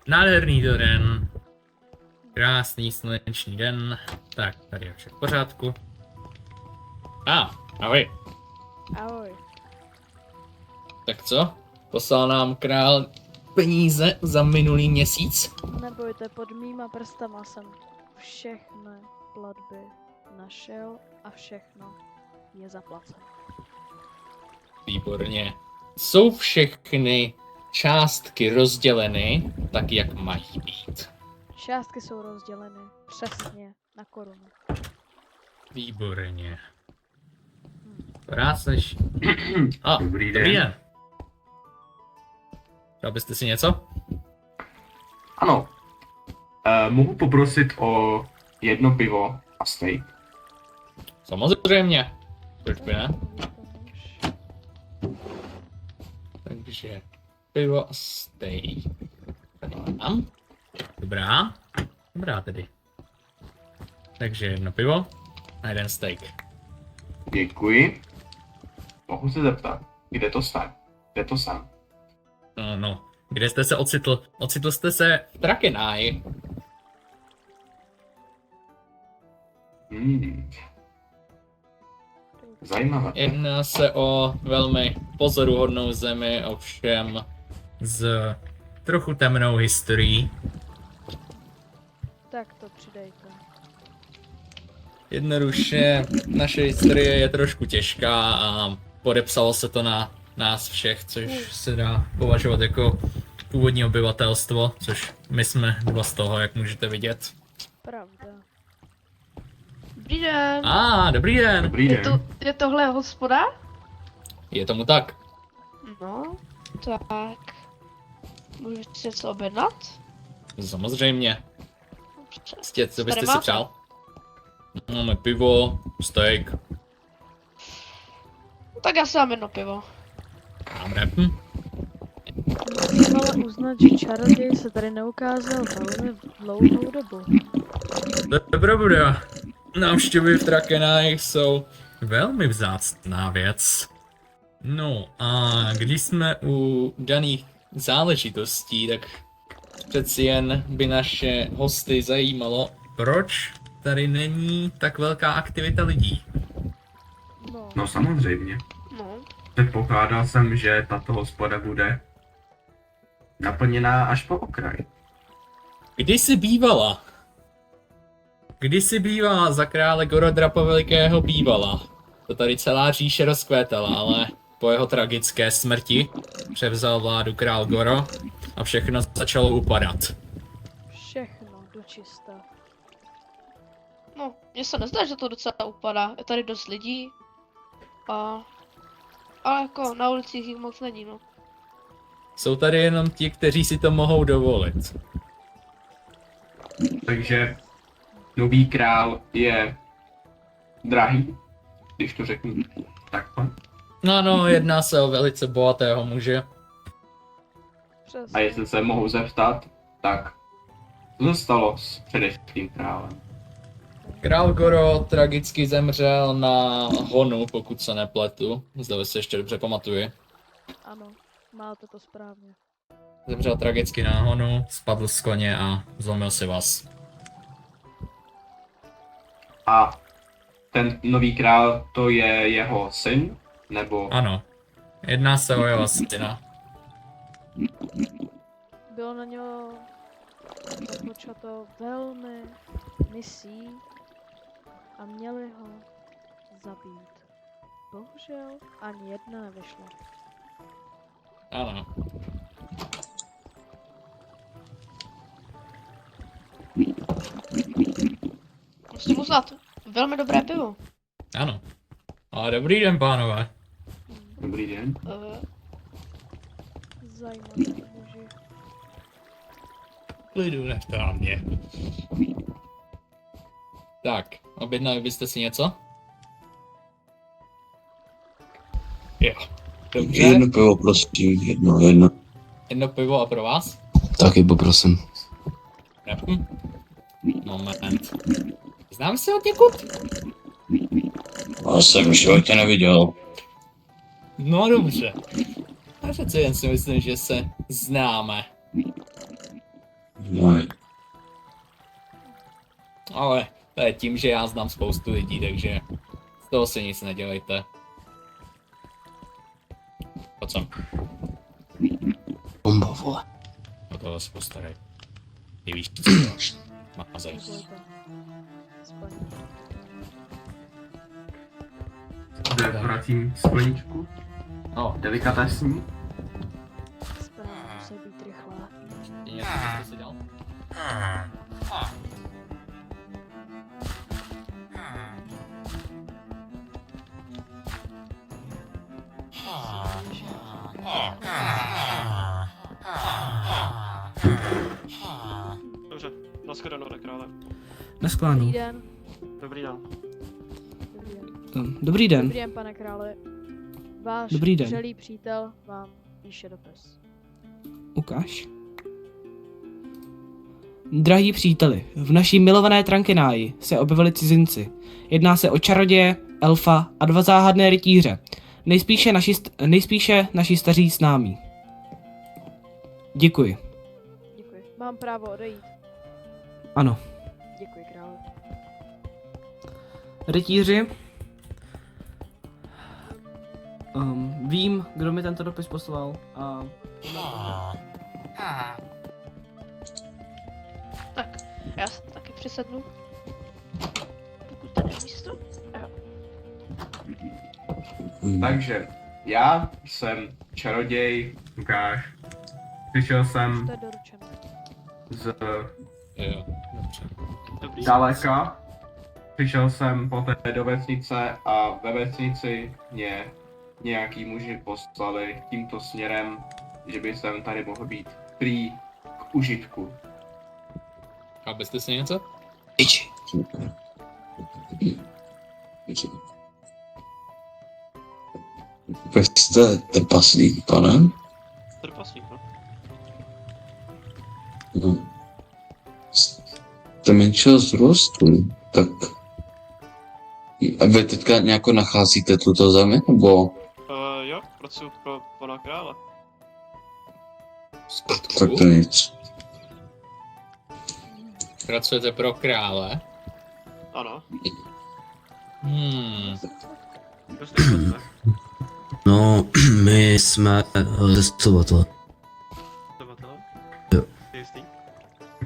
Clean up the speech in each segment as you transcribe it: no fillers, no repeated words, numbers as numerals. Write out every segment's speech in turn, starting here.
Nádherný to den. Krásný sluneční den. Tak, tady je vše v pořádku. Ahoj. Ahoj. Tak co? Poslal nám král peníze za minulý měsíc? Nebojte, pod mýma prstama jsem všechny platby našel a všechno je zaplaceno. Výborně. Jsou všechny částky rozděleny tak, jak mají být. Částky jsou rozděleny přesně na korunu. Výborně. Rád seš. Dobrý den. Dobrý den. Dal byste si něco? Ano. Mohu poprosit o jedno pivo a steak. Samozřejmě. Proč by ne? Takže pivo a steak. Tady mám. Dobrá tedy. Takže jedno pivo a jeden steak. Děkuji. Mohu se zeptat, kde to jste? Kde to jsem? No. Kde jste se ocitl? Ocitl jste se v Drakeneye. Zajímavé. Jedná se o velmi pozoruhodnou zemi, ovšem s trochu temnou historií. Tak to přidejte. Jednoduše, naše historie je trošku těžká a podepsalo se to na nás všech, což se dá považovat jako původní obyvatelstvo, což my jsme dva z toho, jak můžete vidět. Pravda. Dobrý den. Dobrý den! Dobrý den. Je tohle hospoda? Je tomu tak. No, tak. Můžu si něco objednat? Samozřejmě. Dobře. Co byste Tady si máte? přál? Máme pivo, steak. Tak já si dám jedno pivo. Dobré. Musím ale uznat, že čaroděj se tady neukázal velmi dlouhou dobu. To je pravda. Návštěvy v Drakeneye jsou velmi vzácná věc. No a když jsme u daných záležitostí, tak přeci jen by naše hosty zajímalo, proč tady není tak velká aktivita lidí. No samozřejmě. No, Předpokládal jsem, že tato hospoda bude naplněná až po okraj. Kdysi bývala za krále Gorodrapa Velikého bývala. To tady celá říše rozkvétala, ale po jeho tragické smrti převzal vládu král Goro a všechno začalo upadat. Všechno dočista. no, mně se nezdá, že to docela upadá. Je tady dost lidí. Ale jako na ulicích jich moc není, no. Jsou tady jenom ti, kteří si to mohou dovolit. Takže nový král je drahý, když to řeknu takhle. No, jedná se o velice bohatého muže. Přesně. A jestli se mohu zeptat, tak co se stalo s předešlým králem? Král Goro tragicky zemřel na honu, pokud se nepletu. Zde se ještě dobře pamatuji. Ano, máte to správně. Zemřel tragicky na honu, spadl z koně a zlomil si vás. A ten nový král, to je jeho syn? Nebo... Ano, jedná se o jeho syna. Bylo na něho započato velmi misí a měli ho zabít. Bohužel ani jedna nevyšla. Ano. Musím uznat, velmi dobré pivo. Ano. Ale dobrý den, pánové. Dobrý den. Zajímavé muži. Klidu, nechte na mě. Tak, objednali byste si něco? Jo. Dobře. Jedno pivo, prosím, jedno. Jedno pivo a pro vás? Taky poprosím. Moment. Znám se od někud? Já jsem v životě neviděl. No dobře. A přece jen si myslím, že se známe. No, Ale to je tím, že já znám spoustu lidí, takže z toho si nic nedělejte. Po co? bomba, vole. O toho se postarej. Ty víš, co děláš. Mazej. Nebojte. Splní. Zde vracím skleničku. No, Delikatesní. Splní musí být rychlá. je něco, co jsi dělal? Dobře, nashledanou na krále. Naschledanou. Dobrý den. Dobrý den. Dobrý den. Dobrý den. Dobrý den, pane králi. Váš Dobrý den. vřelý přítel vám píše dopis. Ukáž. Drahí příteli, v naší milované Trankenáji se objevili cizinci. Jedná se o čaroděje, elfa a 2 záhadné rytíře. Nejspíše naši staří známí. Děkuji. Děkuji. Mám právo odejít. Ano. Děkuji, králi. Rytíři. Vím, kdo mi tento dopis poslal a... Tak, já se taky přisednu. Pokud tady je místo. Jo. Takže já jsem čaroděj Lukáš. Přišel jsem To je doručeno. z Jo, dobře. Dobrý. daleka. Přišel jsem poté do vesnice a ve vesnici mě nějaký muži poslali tímto směrem, že by jsem tady mohl být prý k užitku. Chápete si něco? Iči. Vy jste trpaslík, pane? Trpaslík, no. No. Jste menšího vzrůstu, tak... A vy teďka nějak nacházíte tuto zemi, nebo... Jo, pracuji pro pana krále. Tak to nic. Pracujete pro krále? Ano. Kdo jste chcete? No, my jsme cestovatele. Dodavatele? Jo. Jsi jistý?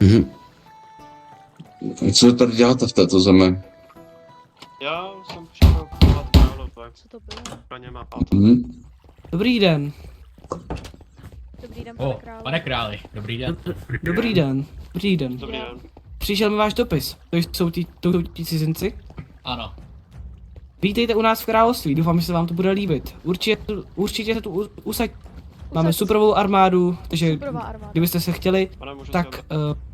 Mhm. Co tady děláte v této zemi? Já jsem přišel kupovat krále, tak Co to bylo? pro ně má Mhm. Dobrý den. Dobrý den, pane O, králi. pane králi, dobrý den. Dobrý den. Dobrý den. Dobrý den. Přišel mi váš dopis. To jsou ti cizinci? Ano, Vítejte u nás v království, doufám, že se vám to bude líbit. Určitě se tu usaď. Máme superovou armádu, takže Superová armáda. kdybyste se chtěli, Pane, můžu tak si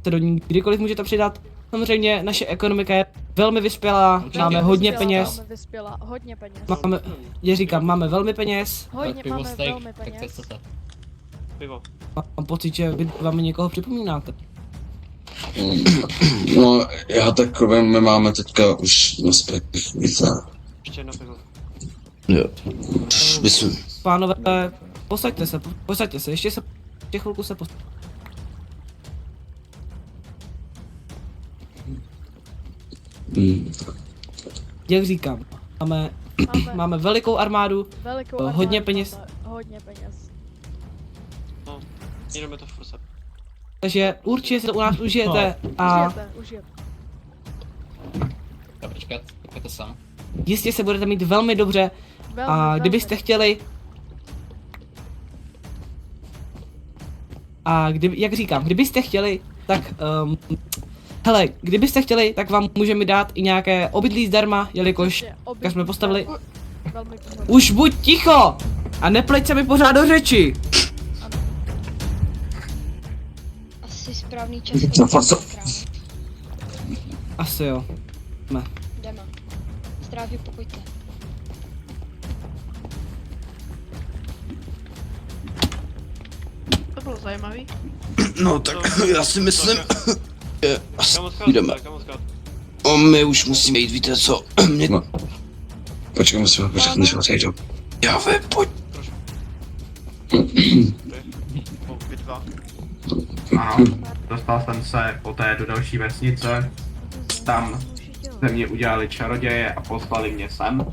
se do ní kdykoliv můžete přidat. Samozřejmě naše ekonomika je velmi vyspělá, Určitě. máme hodně peněz. Máme vyspělá, hodně peněz. Máme, já říkám, máme velmi peněz. Hodně, pivo máme steak, velmi tak co peněz. chcete? pivo. Mám pocit, že vy vám někoho připomínáte. No, já takové, my máme teďka už na více. Ještě jedno pivo. Jo. Myslím, Pánové, posaďte se, ještě chvilku se posaďte. Jak říkám, máme velikou armádu, Velikou hodně armádu, peněz. máme hodně peněz. No, jenom je to furse. takže určitě si to u nás užijete a Užijete. Tak počkat, to sám. jistě se budete mít velmi dobře Velmi, a velmi. kdybyste chtěli... A jak říkám, kdybyste chtěli, tak hele, kdybyste chtěli, tak vám můžeme dát i nějaké obydlí zdarma, jelikož Prostě jak jsme postavili... Velmi výhodné. Už buď ticho! A nepleť se mi pořád do řeči! Asi správný čas. Asi jo. Jdeme. Zdraví, pokojte. To bylo zajímavý. no tak já si myslím, že asi Kam jdeme. odcházíte? My už musíme jít, víte co? Mě... No. Počkej, musíme počkat, než odejdou. Já vím, pojď. Vy dva. Ano, dostal jsem se poté do další vesnice. Tam ze mě udělali čaroděje a poslali mě sem.